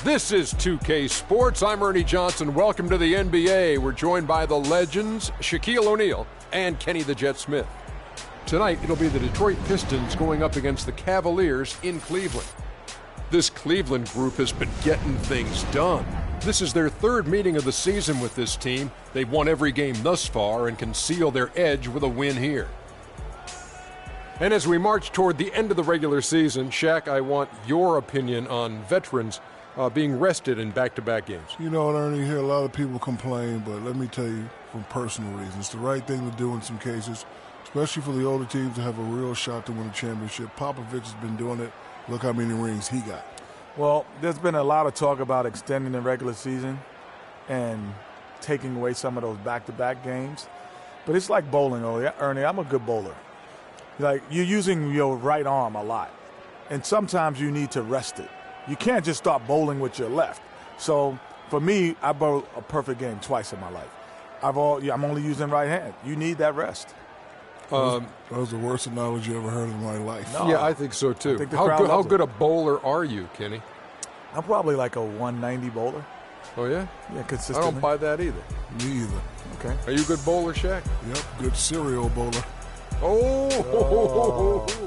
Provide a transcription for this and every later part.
This is 2K Sports. I'm Ernie Johnson. Welcome to the NBA. We're joined by the legends, Shaquille O'Neal and Kenny the Jet Smith. Tonight, it'll be the Detroit Pistons going up against the Cavaliers in Cleveland. This Cleveland group has been getting things done. This is their third meeting of the season with this team. They've won every game thus far and can seal their edge with a win here. And as we march toward the end of the regular season, Shaq, I want your opinion on veterans being rested in back-to-back games. You know what, Ernie, you hear a lot of people complain, but let me tell you from personal reasons, it's the right thing to do in some cases, especially for the older teams to have a real shot to win a championship. Popovich has been doing it. Look how many rings he got. Well, there's been a lot of talk about extending the regular season and taking away some of those back-to-back games. But it's like bowling, Ernie. I'm a good bowler. Like, you're using your right arm a lot, and sometimes you need to rest it. You can't just start bowling with your left. So, for me, I bowled a perfect game twice in my life. I'm only using right hand. You need that rest. That was the worst analogy I ever heard in my life. No, yeah, I think so, too. How good a bowler are you, Kenny? I'm probably like a 190 bowler. Oh, yeah? Yeah, consistently. I don't buy that either. Me either. Okay. Are you a good bowler, Shaq? Yep, good serial bowler. Oh!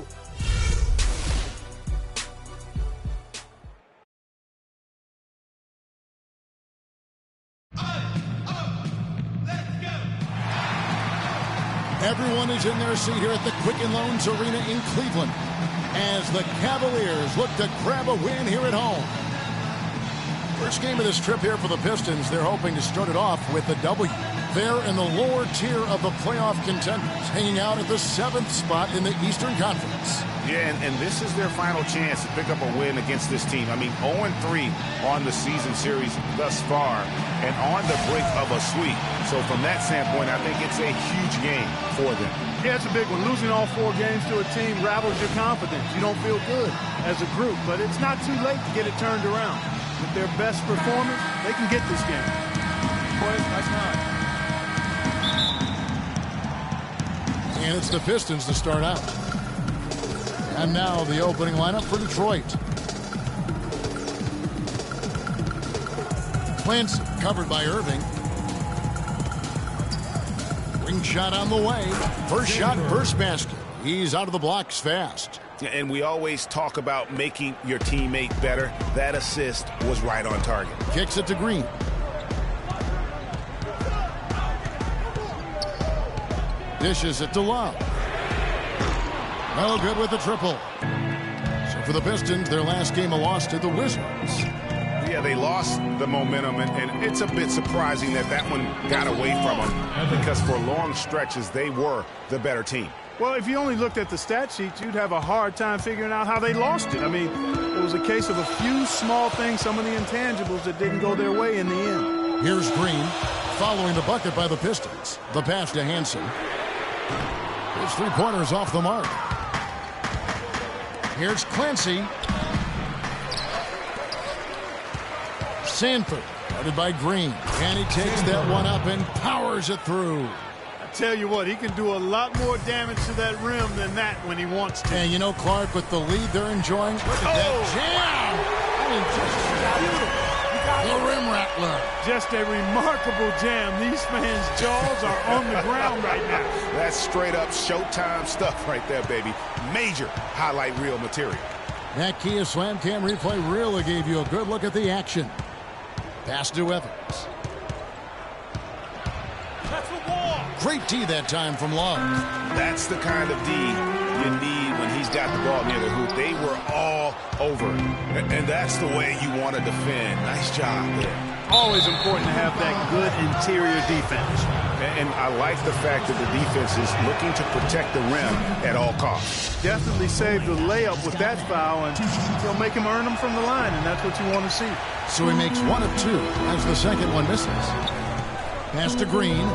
Everyone is in their seat here at the Quicken Loans Arena in Cleveland as the Cavaliers look to grab a win here at home. First game of this trip here for the Pistons. They're hoping to start it off with a W. They're in the lower tier of the playoff contenders, hanging out at the 7th spot in the Eastern Conference. Yeah, and this is their final chance to pick up a win against this team. I mean, 0-3 on the season series thus far and on the brink of a sweep. So from that standpoint, I think it's a huge game for them. Yeah, it's a big one. Losing all 4 games to a team rattles your confidence. You don't feel good as a group, but it's not too late to get it turned around. With their best performance, they can get this game. Boys, nice line. And it's the Pistons to start out. And now the opening lineup for Detroit. Clancy covered by Irving. Ring shot on the way. First shot, first basket. He's out of the blocks fast. And we always talk about making your teammate better. That assist was right on target. Kicks it to Green. Dishes it to Love. No good with the triple. So for the Pistons, their last game a loss to the Wizards. Yeah, they lost the momentum, and it's a bit surprising that one got away from them because for long stretches, they were the better team. Well, if you only looked at the stat sheet, you'd have a hard time figuring out how they lost it. I mean, it was a case of a few small things, some of the intangibles that didn't go their way in the end. Here's Green, following the bucket by the Pistons. The pass to Hansen. His 3-pointers off the mark. Here's Clancy. Sanford, guarded by Green. And he takes that one up and powers it through. Tell you what, he can do a lot more damage to that rim than that when he wants to. And you know, Clark, with the lead they're enjoying, look at that jam! I mean, just the rim rattler. Just a remarkable jam. These fans' jaws are on the ground right now. That's straight up Showtime stuff right there, baby. Major highlight reel material. That Kia Slam Cam replay really gave you a good look at the action. Pass to Evans. Great D that time from Love. That's the kind of D you need when he's got the ball near the hoop. They were all over it. And that's the way you want to defend. Nice job there. Always important to have that good interior defense. And I like the fact that the defense is looking to protect the rim at all costs. Definitely saved the layup with that foul, and he'll make him earn them from the line, and that's what you want to see. So he makes 1 of 2 as the second one misses. Pass to Green.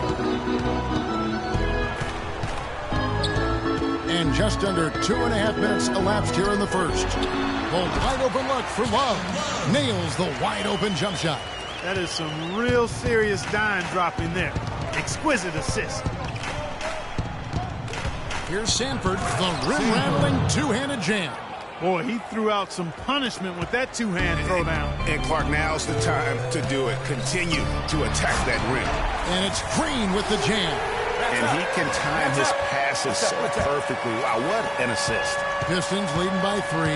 And just under 2.5 minutes elapsed here in the first. The wide open look for Love. Nails the wide open jump shot. That is some real serious dime dropping there. Exquisite assist. Here's Sanford, the rim-rattling two-handed jam. Boy, he threw out some punishment with that two-hand throwdown. And Clark, now's the time to do it. Continue to attack that rim. And it's Green with the jam. And he can time his passes so perfectly. Wow, what an assist. Pistons leading by 3.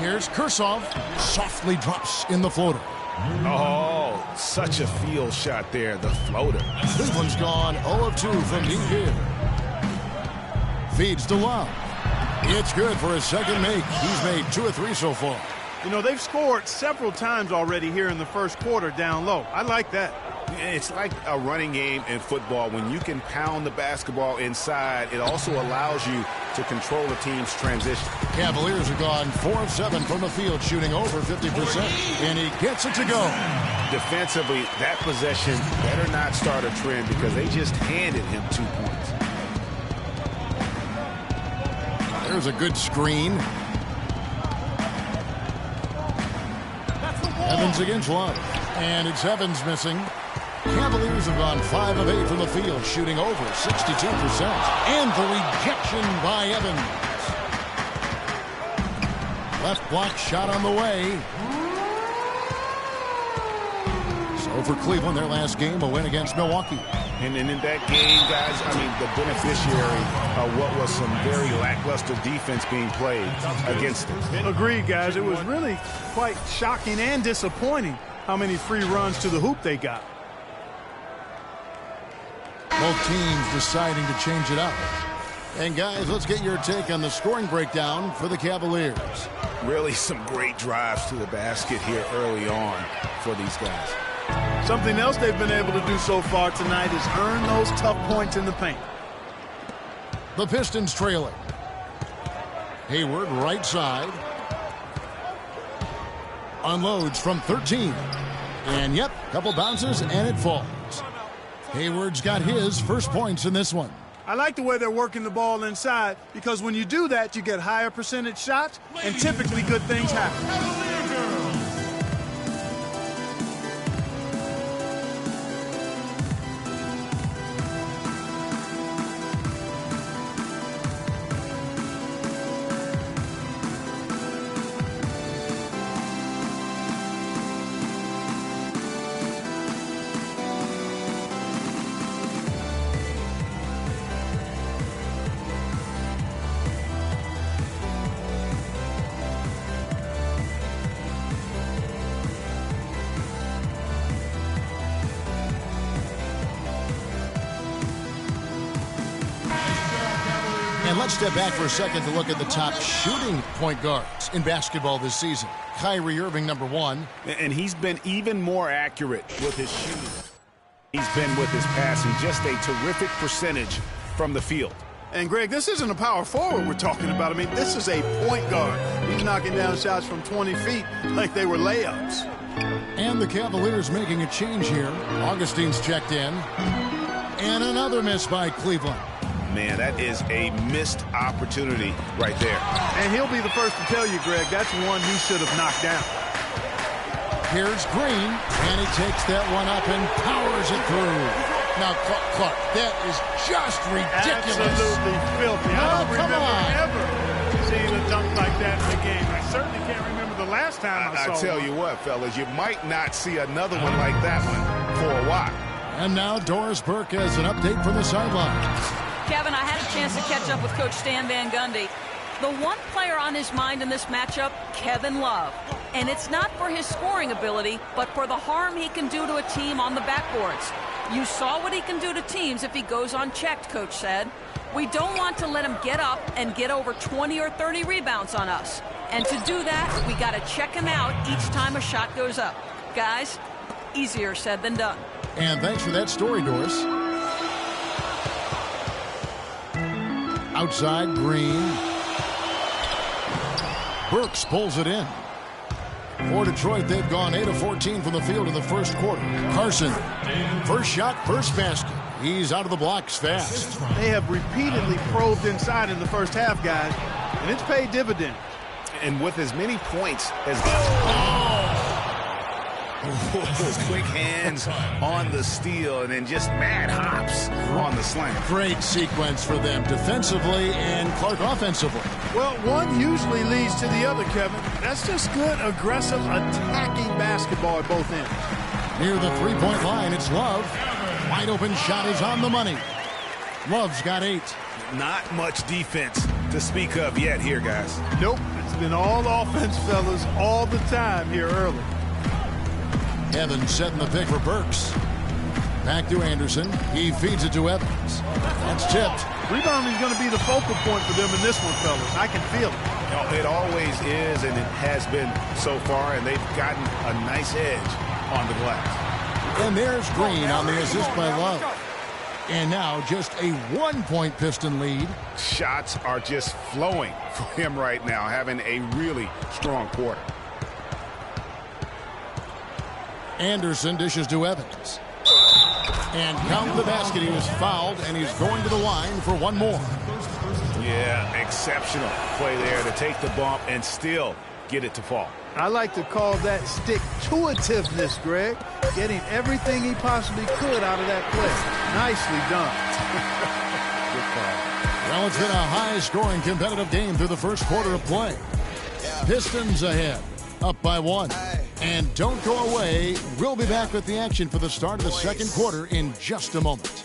Here's Kursov. Softly drops in the floater. Oh, such a field shot there, the floater. Cleveland's gone 0 of 2 from deep here. Feeds to Love. It's good for his second make. He's made 2 of 3 so far. You know, they've scored several times already here in the first quarter down low. I like that. It's like a running game in football. When you can pound the basketball inside, it also allows you to control the team's transition. Cavaliers have gone 4 of 7 from the field, shooting over 50%. And he gets it to go. Defensively, that possession better not start a trend because they just handed him 2 points. There's a good screen. Evans against Love. And it's Evans missing. Cavaliers have gone 5 of 8 from the field, shooting over 62%. And the rejection by Evans. Left block shot on the way. So for Cleveland, their last game, a win against Milwaukee. And in that game, guys, I mean, the beneficiary of what was some very lackluster defense being played against them. Agreed, guys. It was really quite shocking and disappointing how many free runs to the hoop they got. Both teams deciding to change it up. And guys, let's get your take on the scoring breakdown for the Cavaliers. Really some great drives to the basket here early on for these guys. Something else they've been able to do so far tonight is earn those tough points in the paint. The Pistons trailing. Hayward right side. Unloads from 13. And yep, couple bounces and it falls. Hayward's got his first points in this one. I like the way they're working the ball inside because when you do that, you get higher percentage shots and typically good things happen. And let's step back for a second to look at the top shooting point guards in basketball this season. Kyrie Irving, number 1. And he's been even more accurate with his shooting. He's been with his passing, just a terrific percentage from the field. And, Greg, this isn't a power forward we're talking about. I mean, this is a point guard. He's knocking down shots from 20 feet like they were layups. And the Cavaliers making a change here. Augustine's checked in. And another miss by Cleveland. Man, that is a missed opportunity right there. And he'll be the first to tell you, Greg, that's one he should have knocked down. Here's Green, and he takes that one up and powers it through. Now, Clark, that is just ridiculous. Absolutely filthy. I don't remember ever seeing a dunk like that in the game. I certainly can't remember the last time I saw I tell one. you what, fellas, you might not see another one like that one for a while. And now Doris Burke has an update from the sidelines. Kevin, I had a chance to catch up with Coach Stan Van Gundy. The one player on his mind in this matchup, Kevin Love. And it's not for his scoring ability, but for the harm he can do to a team on the backboards. You saw what he can do to teams if he goes unchecked, Coach said. We don't want to let him get up and get over 20 or 30 rebounds on us. And to do that, we got to check him out each time a shot goes up. Guys, easier said than done. And thanks for that story, Doris. Outside, Green. Burks pulls it in. For Detroit, they've gone 8 of 14 from the field in the first quarter. Carson, first shot, first basket. He's out of the blocks fast. They have repeatedly probed inside in the first half, guys, and it's paid dividends. And with as many points as... Quick hands on the steal and then just mad hops on the slam. Great sequence for them defensively and Clark offensively. Well, one usually leads to the other, Kevin. That's just good, aggressive, attacking basketball at both ends. Near the three-point line, it's Love. Wide open shot is on the money. Love's got 8. Not much defense to speak of yet here, guys. Nope, it's been all offense, fellas, all the time here early. Evans setting the pick for Burks. Back to Anderson. He feeds it to Evans. That's tipped. Rebounding is going to be the focal point for them in this one, fellas. I can feel it. It always is, and it has been so far, and they've gotten a nice edge on the glass. And there's Green on the assist by Love. And now just a 1-point Piston lead. Shots are just flowing for him right now, having a really strong quarter. Anderson dishes to Evans. And count the basket. He was fouled, and he's going to the line for one more. Yeah, exceptional play there to take the bump and still get it to fall. I like to call that stick-to-itiveness, Greg. Getting everything he possibly could out of that play. Nicely done. Good call. Well, it's been a high-scoring competitive game through the first quarter of play. Pistons ahead, up by 1. And don't go away. We'll be back with the action for the start of the second quarter in just a moment.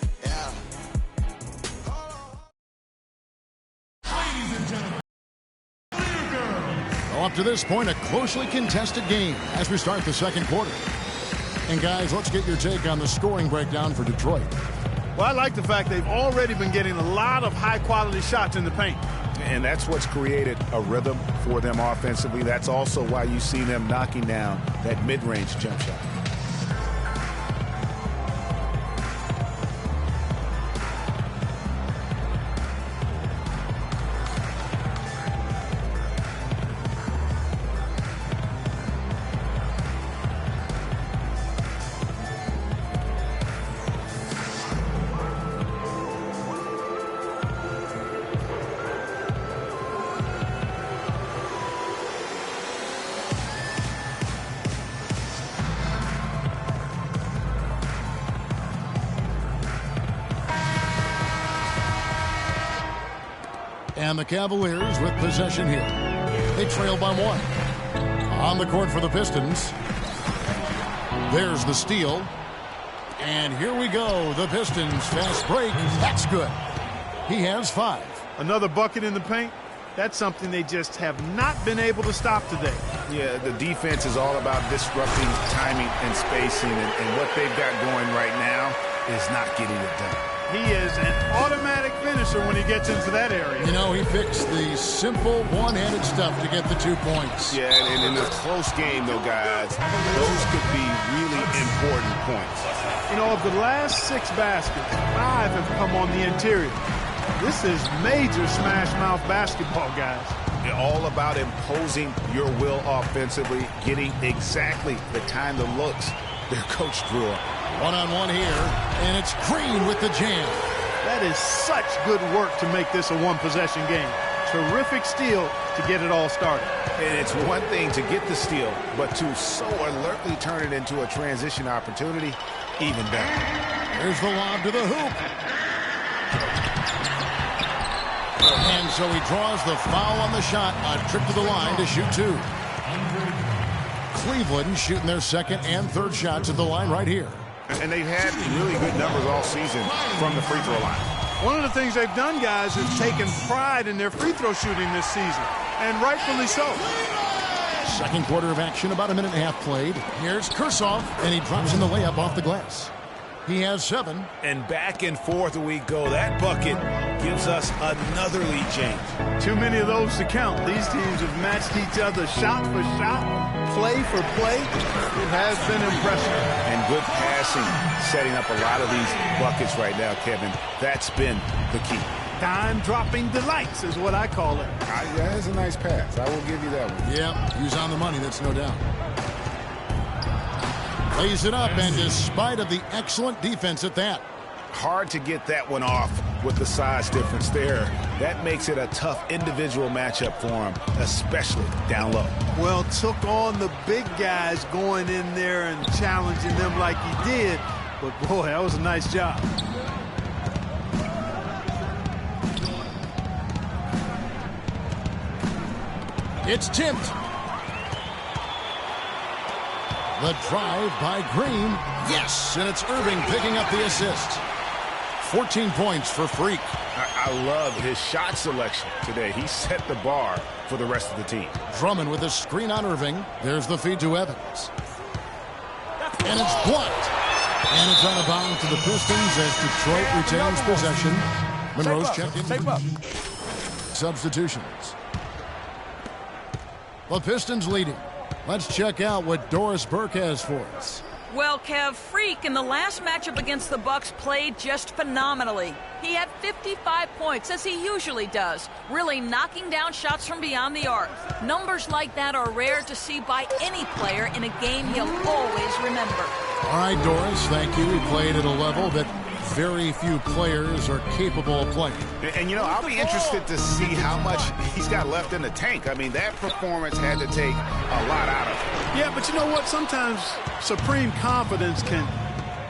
Up to this point, a closely contested game as we start the second quarter. And guys, let's get your take on the scoring breakdown for Detroit. Well, I like the fact they've already been getting a lot of high-quality shots in the paint. And that's what's created a rhythm for them offensively. That's also why you see them knocking down that mid-range jump shot. And the Cavaliers with possession here. They trail by 1. On the court for the Pistons. There's the steal. And here we go. The Pistons fast break. That's good. He has 5. Another bucket in the paint. That's something they just have not been able to stop today. Yeah, the defense is all about disrupting timing and spacing. And what they've got going right now is not getting it done. He is an automatic finisher when he gets into that area. You know, he picks the simple one-handed stuff to get the 2 points. Yeah, and in a close game, though, guys, those could be really important points. You know, of the last 6 baskets, 5 have come on the interior. This is major smash-mouth basketball, guys. All about imposing your will offensively, getting exactly the time the looks their coach drew up. One-on-one here, and it's Green with the jam. That is such good work to make this a one-possession game. Terrific steal to get it all started. And it's one thing to get the steal, but to so alertly turn it into a transition opportunity, even better. There's the lob to the hoop. And so he draws the foul on the shot. A trip to the line to shoot 2. Cleveland shooting their second and third shots at the line right here. And they've had really good numbers all season from the free throw line. One of the things they've done, guys, is taken pride in their free throw shooting this season, and rightfully so. Second quarter of action, about a minute and a half played. Here's Kursoff, and he drops in the layup off the glass. He has 7. And back and forth we go. That bucket gives us another lead change. Too many of those to count. These teams have matched each other shot for shot, play for play. It has been impressive. And good passing, setting up a lot of these buckets right now, Kevin. That's been the key. Time-dropping delights is what I call it. That's a nice pass. I will give you that one. Yeah, he was on the money, that's no doubt. Lays it up, and despite of the excellent defense at that. Hard to get that one off with the size difference there that makes it a tough individual matchup for him, especially down low. Well, took on the big guys going in there and challenging them like he did. But, boy, that was a nice job. It's tipped. The drive by Green. Yes, and it's Irving picking up the assist. 14 points for Freak. I love his shot selection today. He set the bar for the rest of the team. Drummond with a screen on Irving. There's the feed to Evans. And it's blocked. And it's out of bounds to the Pistons as Detroit retains possession. Monroe's checked in. Substitutions. The Pistons leading. Let's check out what Doris Burke has for us. Well, Kev, Freak in the last matchup against the Bucks played just phenomenally. He had 55 points, as he usually does, really knocking down shots from beyond the arc. Numbers like that are rare to see by any player in a game he'll always remember. All right, Doris, thank you. He played at a level that very few players are capable of playing. And, you know, I'll be interested to see how much he's got left in the tank. I mean, that performance had to take a lot out of him. Yeah, but you know what? Sometimes supreme confidence can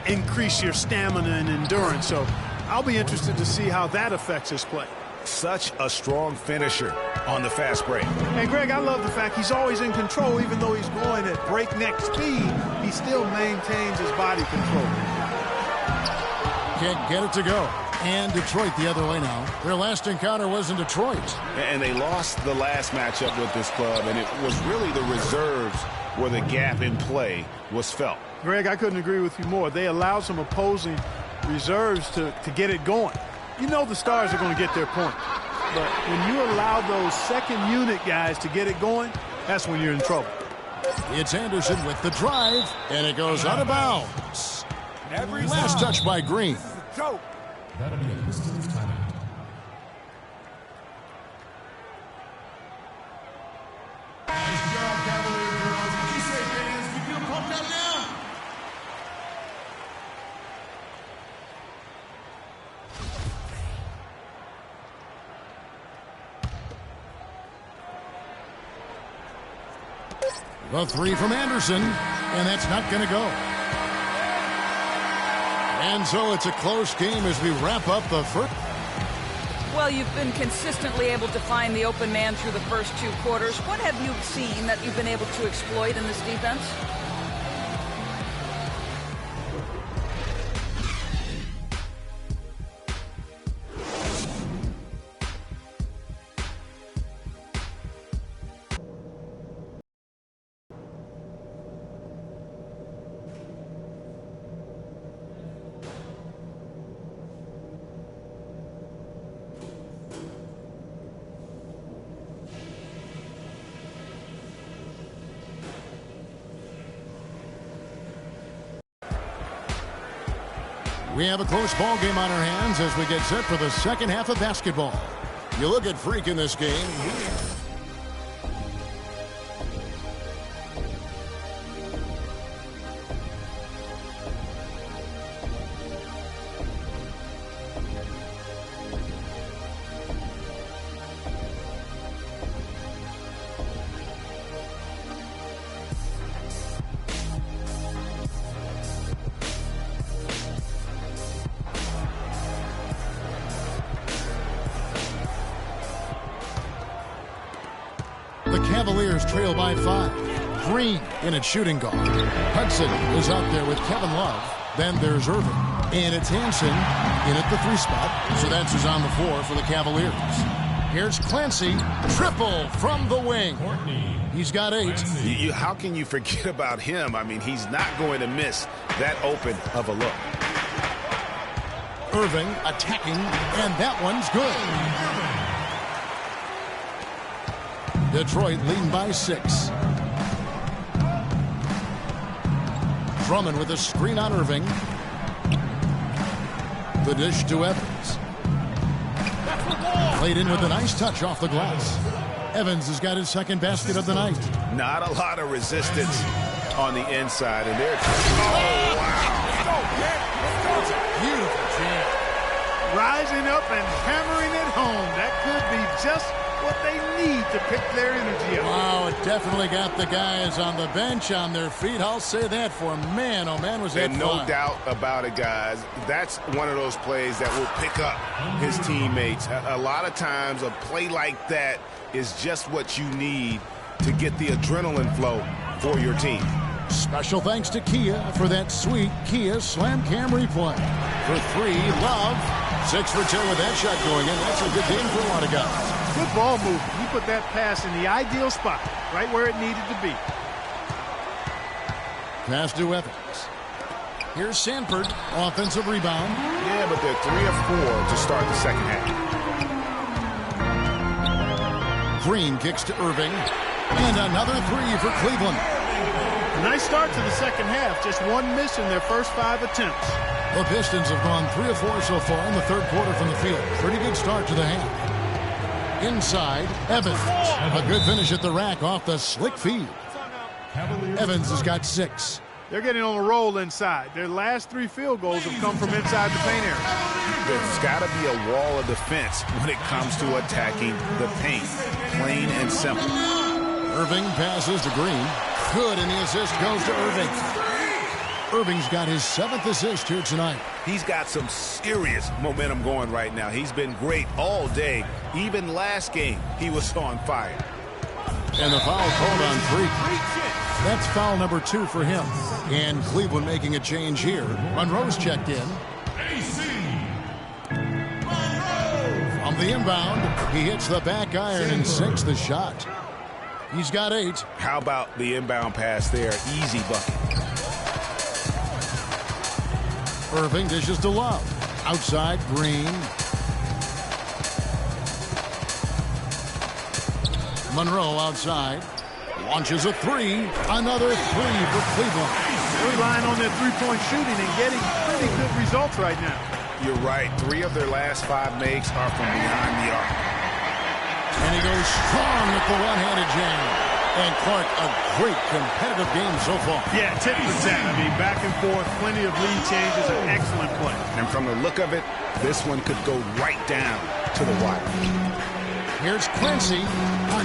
increase your stamina and endurance. So I'll be interested to see how that affects his play. Such a strong finisher on the fast break. And, Greg, I love the fact he's always in control. Even though he's going at breakneck speed, he still maintains his body control. Can't get it to go. And Detroit the other way now. Their last encounter was in Detroit. And they lost the last matchup with this club, and it was really the reserves where the gap in play was felt. Greg, I couldn't agree with you more. They allowed some opposing reserves to get it going. You know the stars are going to get their point. But when you allow those second unit guys to get it going, that's when you're in trouble. It's Anderson with the drive, and it goes out of bounds. Last touch by Green. That'll be a Pistons timeout. Nice job, Cavalier girls. What you say, fans? You feel pumped up now? The three from Anderson, and that's not going to go. And so it's a close game as we wrap up the first. Well, you've been consistently able to find the open man through the first two quarters. What have you seen that you've been able to exploit in this defense? We have a close ball game on our hands as we get set for the second half of basketball. You look at Freak in this game. Cavaliers trail by 5. Green in at shooting guard. Hudson is out there with Kevin Love. Then there's Irving. And it's Hanson in at the 3 spot. So that's who's on the floor for the Cavaliers. Here's Clancy. Triple from the wing. He's got 8. How can you forget about him? I mean, he's not going to miss that open of a look. Irving attacking, and that one's good. Detroit leading by 6. Drummond with a screen on Irving. The dish to Evans. Played in with a nice touch off the glass. Evans has got his second basket of the night. Not a lot of resistance on the inside, and there. Oh, wow. Beautiful jam. rising up and hammering it home. That could be just what they need to pick their energy up. Wow, it definitely got the guys on the bench on their feet. I'll say that for man. Oh, man, was that And fun. no doubt about it, guys. That's one of those plays that will pick up his teammates. A lot of times a play like that is just what you need to get the adrenaline flow for your team. Special thanks to Kia for that sweet Kia Slam Cam replay. For 3, Love. 6 for 10 with that shot going in. That's a good game for a lot of guys. Good ball movement. He put that pass in the ideal spot, right where it needed to be. Pass to Evans. Here's Sanford. Offensive rebound. Yeah, but they're 3 of 4 to start the second half. Green kicks to Irving. And another 3 for Cleveland. Nice start to the second half. Just one miss in their first 5 attempts. The Pistons have gone 3 of 4 so far in the third quarter from the field. Pretty good start to the half. Inside, Evans. A good finish at the rack off the slick feed. Evans has got 6. They're getting on a roll inside. Their last 3 field goals have come from inside the paint area. There's got to be a wall of defense when it comes to attacking the paint. Plain and simple. Irving passes to Green. Good, and the assist goes to Irving. Irving's got his 7th assist here tonight. He's got some serious momentum going right now. He's been great all day. Even last game, he was on fire. And the foul called on Freak. That's foul number 2 for him. And Cleveland making a change here. Monroe's checked in. From the inbound, he hits the back iron and sinks the shot. He's got 8. How about the inbound pass there? Easy bucket. Irving dishes to Love. Outside, Green. Monroe outside. Launches a 3. Another 3 for Cleveland. They're relying on their three-point shooting and getting pretty good results right now. You're right. 3 of their last 5 makes are from behind the arc. And he goes strong with the one-handed jam. And Clark, a great competitive game so far. Yeah, tit for tat. I mean, back and forth, plenty of lead changes, an excellent play. And from the look of it, this one could go right down to the wire. Here's Clancy.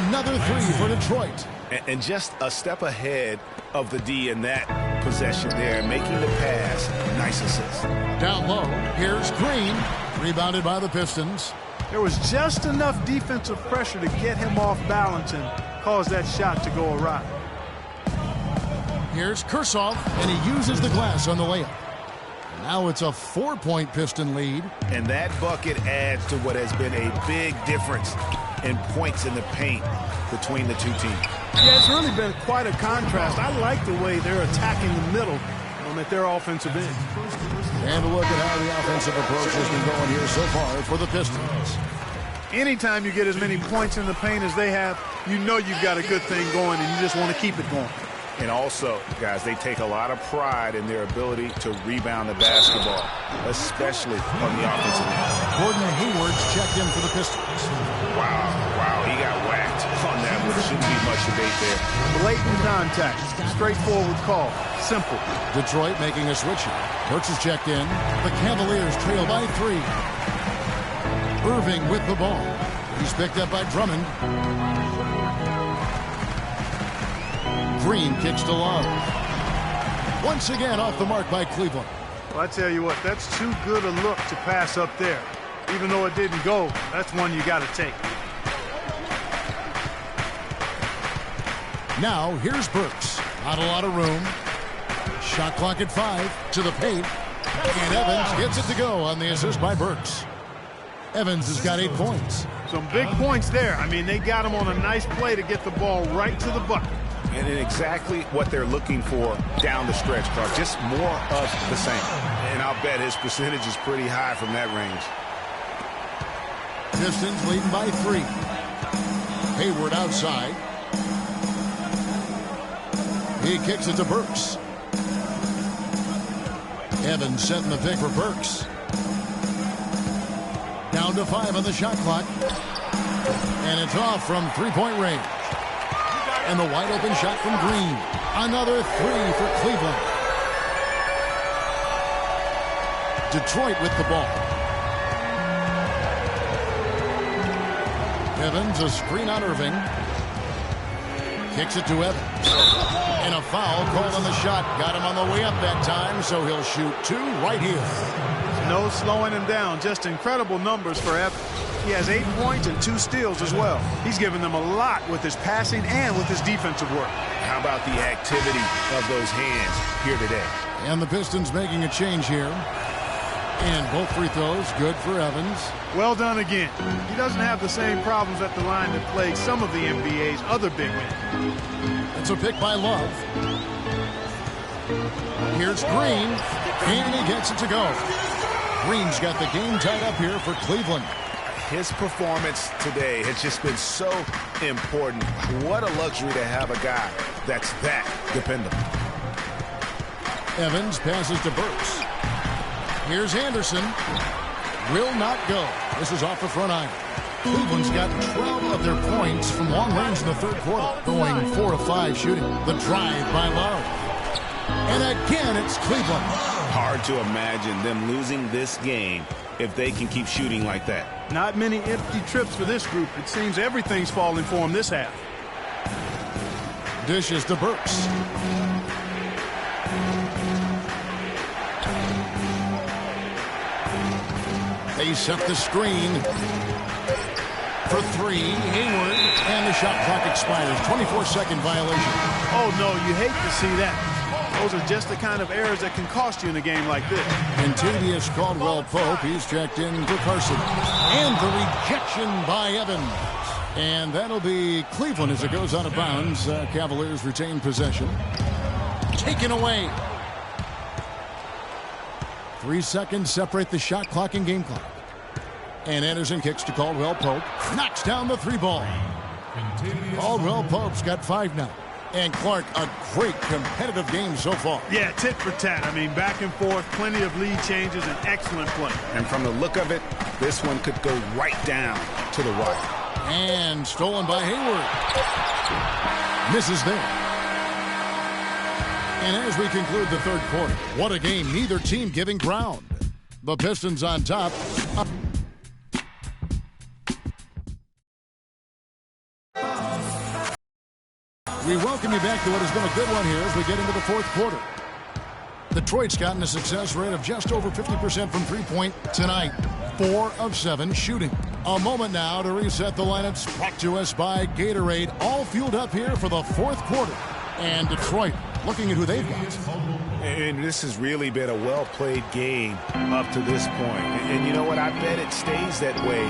Another 3 for Detroit. And just a step ahead of the D in that possession there, making the pass. Nice assist. Down low, here's Green. Rebounded by the Pistons. There was just enough defensive pressure to get him off balance and cause that shot to go awry. Here's Kursoff, and he uses the glass on the layup. Now it's a 4-point Piston lead. And that bucket adds to what has been a big difference in points in the paint between the two teams. Yeah, it's really been quite a contrast. I like the way they're attacking the middle at their offensive end. And a look at how the offensive approach has been going here so far for the Pistons. Anytime you get as many points in the paint as they have, you know you've got a good thing going, and you just want to keep it going. And also, guys, they take a lot of pride in their ability to rebound the basketball, especially on the offensive end. Gordon Hayward's checked in for the Pistons. Wow, he got whacked on that one. Shouldn't be much debate there. Blatant contact, straightforward call, simple. Detroit making a switch here. Burks is checked in. The Cavaliers trail by 3. Irving with the ball. He's picked up by Drummond. Green kicks to Love. Once again off the mark by Cleveland. Well, I tell you what, that's too good a look to pass up there. Even though it didn't go, that's one you got to take. Now here's Burks. Not a lot of room. Shot clock at 5 to the paint. And Evans gets it to go on the assist by Burks. Evans has got 8 points. Some big points there. I mean, they got him on a nice play to get the ball right to the bucket. And exactly what they're looking for down the stretch, Clark. Just more of the same. And I'll bet his percentage is pretty high from that range. Pistons leading by 3. Hayward outside. He kicks it to Burks. Evans setting the pick for Burks. Down to 5 on the shot clock. And it's off from 3-point range. And the wide open shot from Green. Another 3 for Cleveland. Detroit with the ball. Evans, a screen on Irving. Kicks it to Evans. And a foul called on the shot. Got him on the way up that time, so he'll shoot 2 right here. No slowing him down. Just incredible numbers for Evans. He has 8 points and 2 steals as well. He's given them a lot with his passing and with his defensive work. How about the activity of those hands here today? And the Pistons making a change here. And both free throws good for Evans. Well done again. He doesn't have the same problems at the line that plague some of the NBA's other big men. It's a pick by Love. Here's Green, and he gets it to go. Green's got the game tied up here for Cleveland. His performance today has just been so important. What a luxury to have a guy that's that dependable. Evans passes to Burks. Here's Anderson. Will not go. This is off the front iron. Cleveland's got 12 of their points from long range in the third quarter, going 4 of 5 shooting. The drive by Love. And again, it's Cleveland. Hard to imagine them losing this game if they can keep shooting like that. Not many empty trips for this group. It seems everything's falling for them this half. Dishes to Burks. They set the screen for 3. Hayward, and the shot clock expires. 24-second violation. Oh, no, you hate to see that. Those are just the kind of errors that can cost you in a game like this. Contavious Caldwell-Pope. He's checked in for Carson. And the rejection by Evans. And that'll be Cleveland as it goes out of bounds. Cavaliers retain possession. Taken away. 3 seconds separate the shot clock and game clock. And Anderson kicks to Caldwell-Pope. Knocks down the 3 ball. Caldwell-Pope's got 5 now. And Clark, a great competitive game so far. Yeah, tit for tat. I mean, back and forth, plenty of lead changes, and excellent play. And from the look of it, this one could go right down to the right. And stolen by Hayward. Misses there. And as we conclude the third quarter, what a game. Neither team giving ground. The Pistons on top. We welcome you back to what has been a good one here as we get into the fourth quarter. Detroit's gotten a success rate of just over 50% from three-point tonight. 4 of 7 shooting. A moment now to reset the lineups. Brought to us by Gatorade. All fueled up here for the fourth quarter. And Detroit looking at who they've got. And this has really been a well-played game up to this point. And you know what? I bet it stays that way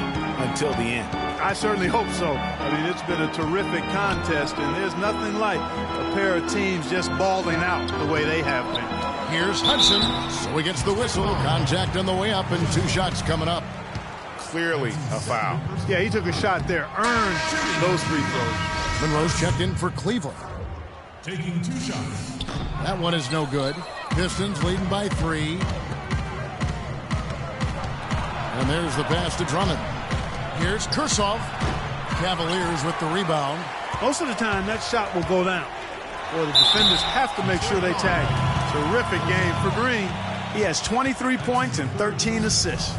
until the end. I certainly hope so. I mean, it's been a terrific contest, and there's nothing like a pair of teams just balling out the way they have been. Here's Hudson. So he gets the whistle. Contact on the way up, and 2 shots coming up. Clearly a foul. Yeah, he took a shot there. Earned those free throws. Monroe's checked in for Cleveland. Taking 2 shots. That one is no good. Pistons leading by 3. And there's the pass to Drummond. Here's Kursov. Cavaliers with the rebound. Most of the time, that shot will go down. Well, the defenders have to make sure they tag him. Terrific game for Green. He has 23 points and 13 assists.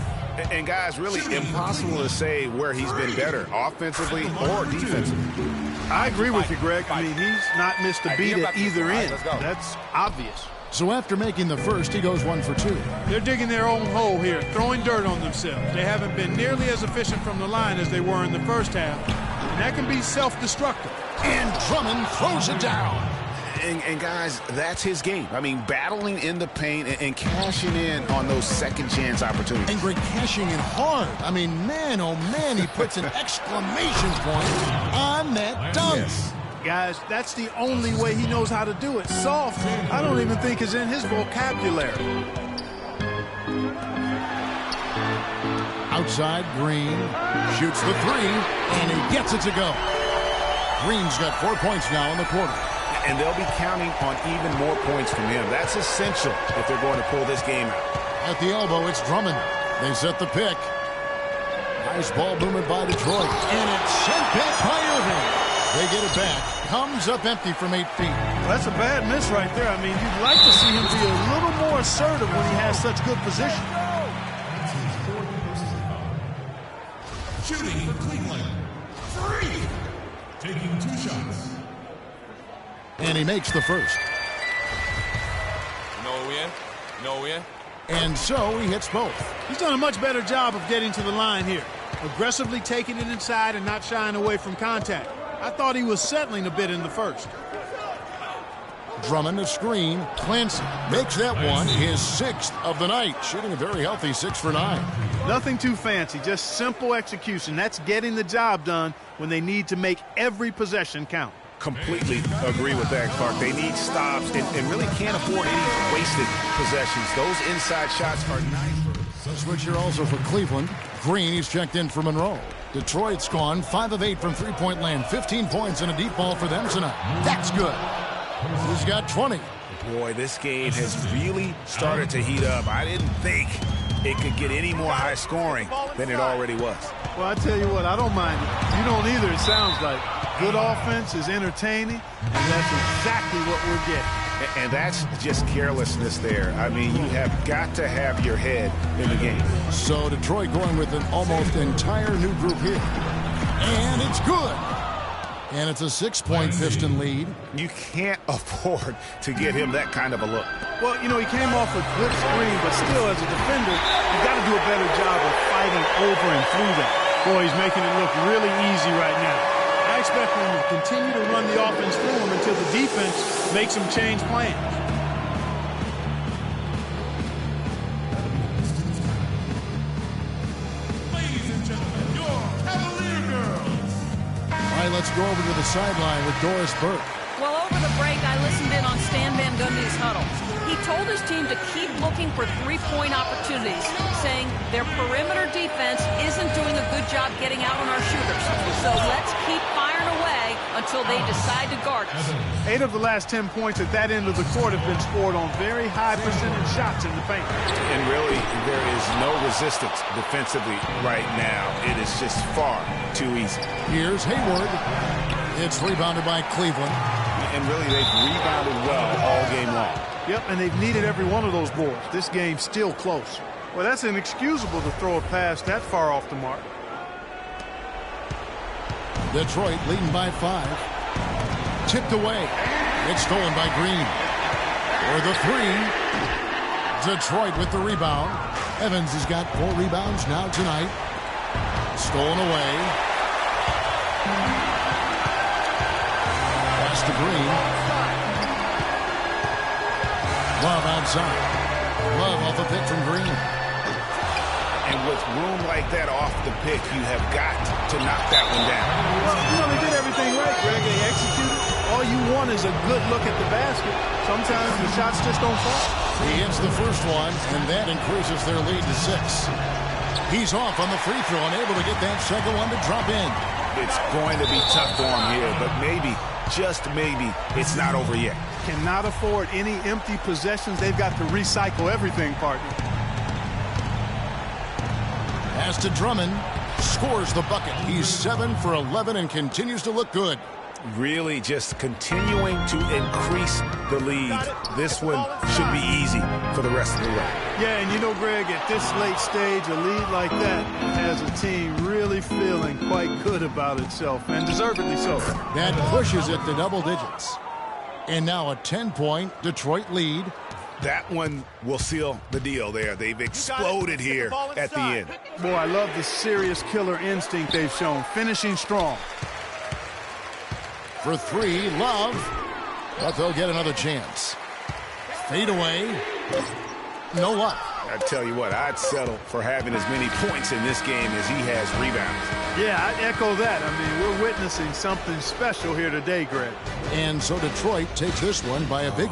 And guys, really impossible to say where he's been better, offensively or defensively. I agree with you, Greg. I mean, he's not missed a beat at either end. That's obvious. So after making the first, he goes 1 for 2. They're digging their own hole here, throwing dirt on themselves. They haven't been nearly as efficient from the line as they were in the first half. And that can be self-destructive. And Drummond throws it down. And guys, that's his game. I mean, battling in the paint and cashing in on those second chance opportunities. And Greg cashing in hard. I mean, man, oh man, he puts an exclamation point on that dunk. Yes. Guys, that's the only way he knows how to do it. Soft, I don't even think is in his vocabulary. Outside, Green shoots the 3, and he gets it to go. Green's got 4 points now in the quarter. And they'll be counting on even more points from him. That's essential if they're going to pull this game out. At the elbow, it's Drummond. They set the pick. Nice ball movement by Detroit. And it's sent back by Irving. They get it back. Comes up empty from 8 feet. Well, that's a bad miss right there. I mean, you'd like to see him be a little more assertive when he has such good position. Shooting for Cleveland. Green taking 2 shots. And he makes the first. No win. No win. And so he hits both. He's done a much better job of getting to the line here. Aggressively taking it inside and not shying away from contact. I thought he was settling a bit in the first. Drummond a screen. Clancy makes that one his 6th of the night, shooting a very healthy 6 for 9. Nothing too fancy, just simple execution. That's getting the job done when they need to make every possession count. Completely agree with that, Clark. They need stops and really can't afford any wasted possessions. Those inside shots are nice. So switch here also for Cleveland. Green, he's checked in for Monroe. Detroit's gone 5 of 8 from three-point land. 15 points and a deep ball for them tonight. That's good. He's got 20. Boy, this game has really started to heat up. I didn't think it could get any more high scoring than it already was. Well, I tell you what, I don't mind it. You don't either, it sounds like. Good offense is entertaining, and that's exactly what we're getting. And that's just carelessness there. I mean, you have got to have your head in the game. So Detroit going with an almost entire new group here. And it's good. And it's a 6-point Piston lead. You can't afford to get him that kind of a look. Well, you know, he came off a good screen, but still, as a defender, you got to do a better job of fighting over and through that. Boy, he's making it look really easy right now. I expect him to continue to run the offense through him until the defense makes him change plans. Ladies and gentlemen, your Cavalier girls. All right, let's go over to the sideline with Doris Burke. Well, over the break, I listened in on Stan Van Gundy's huddle. He told his team to keep looking for three-point opportunities, saying their perimeter defense isn't doing a good job getting out on our shooters. So let's keep firing away until they decide to guard us. 8 of the last 10 points at that end of the court have been scored on very high percentage shots in the paint. And really, there is no resistance defensively right now. It is just far too easy. Here's Hayward. It's rebounded by Cleveland. And really, they've rebounded well all game long. Yep, and they've needed every one of those boards. This game's still close. Well, that's inexcusable to throw a pass that far off the mark. Detroit leading by 5. Tipped away. It's stolen by Green. For the 3. Detroit with the rebound. Evans has got 4 rebounds now tonight. Stolen away. Pass to Green. Love outside. Love off a pick from Green. And with room like that off the pick, you have got to knock that one down. Well, you know, they did everything right, Greg. They executed. All you want is a good look at the basket. Sometimes the shots just don't fall. He hits the first one, and that increases their lead to 6. He's off on the free throw and able to get that second one to drop in. It's going to be tough for him here, but maybe, just maybe, it's not over yet. Cannot afford any empty possessions. They've got to recycle everything, partner. Pass to Drummond. Scores the bucket. He's 7 for 11 and continues to look good. Really just continuing to increase the lead. This one should be easy for the rest of the way. Yeah, and you know, Greg, at this late stage, a lead like that has a team really feeling quite good about itself, and deservedly so. That pushes it to double digits. And now a 10-point Detroit lead. That one will seal the deal there. They've exploded here at the end. Boy, I love the serious killer instinct they've shown, finishing strong. For 3, Love. But they'll get another chance. Fade away. No luck. I tell you what, I'd settle for having as many points in this game as he has rebounds. Yeah, I'd echo that. I mean, we're witnessing something special here today, Greg. And so Detroit takes this one by a big...